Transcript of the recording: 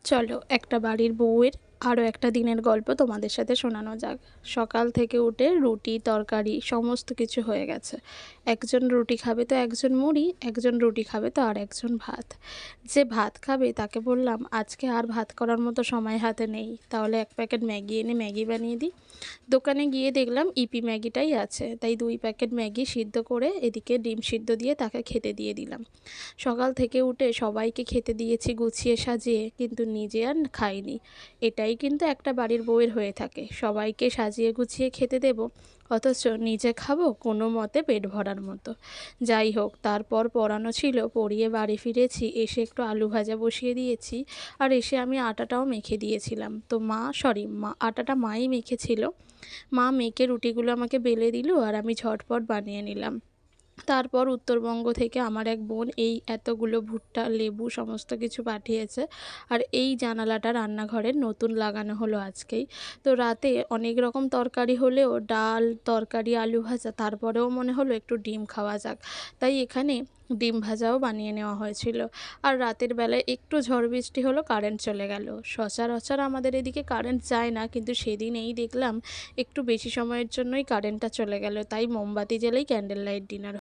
চলো একটা বাড়ির বউয়ের আরও একটা দিনের গল্প তোমাদের সাথে শোনানো যাক। সকাল থেকে উঠে রুটি তরকারি সমস্ত কিছু হয়ে গেছে। একজন রুটি খাবে তো একজন মুড়ি, একজন রুটি খাবে তো আর একজন ভাত। যে ভাত খাবে তাকে বললাম আজকে আর ভাত করার মতো সময় হাতে নেই, তাহলে এক প্যাকেট ম্যাগি এনে ম্যাগি বানিয়ে দিই। দোকানে গিয়ে দেখলাম ইপি ম্যাগিটাই আছে, তাই 2 প্যাকেট ম্যাগি সিদ্ধ করে এদিকে ডিম সিদ্ধ দিয়ে তাকে খেতে দিয়ে দিলাম। সকাল থেকে উঠে সবাইকে খেতে দিয়েছি গুছিয়ে সাজিয়ে, কিন্তু নিজে আর খাইনি। এটাই কিন্তু একটা বাড়ির বউয়ের হয়ে থাকে, সবাইকে সাজিয়ে গুছিয়ে খেতে দেব, অথচ নিজে খাবো কোনো মতে পেট ভরার মতো। যাই হোক, তারপর পড়ানো ছিল, পড়িয়ে বাড়ি ফিরেছি, এসে একটু আলু ভাজা বসিয়ে দিয়েছি। আর এসে আমি আটাটাও মেখে দিয়েছিলাম, তো মা আটাটা মাই মেখেছিল। মা মেখে রুটিগুলো আমাকে বেলে দিল আর আমি ঝটপট বানিয়ে নিলাম। তারপর উত্তরবঙ্গ থেকে আমার এক বোন এই এতগুলো ভুট্টা লেবু সমস্ত কিছু পাঠিয়েছে। আর এই জানালাটা রান্নাঘরের নতুন লাগানো হলো আজকেই। তো রাতে অনেক রকম তরকারি হলেও ডাল তরকারি আলু ভাজা, তারপরেও মনে হলো একটু ডিম খাওয়া যাক, তাই এখানে ডিম ভাজাও বানিয়ে নেওয়া হয়েছিল। আর রাতের বেলায় একটু ঝড় বৃষ্টি হলো, কারেন্ট চলে গেল। সচরাচর আমাদের এদিকে কারেন্ট যায় না, কিন্তু সেদিন এই দেখলাম একটু বেশি সময়ের জন্যই কারেন্টটা চলে গেল, তাই মোমবাতি জ্বেলেই ক্যান্ডেল লাইট ডিনার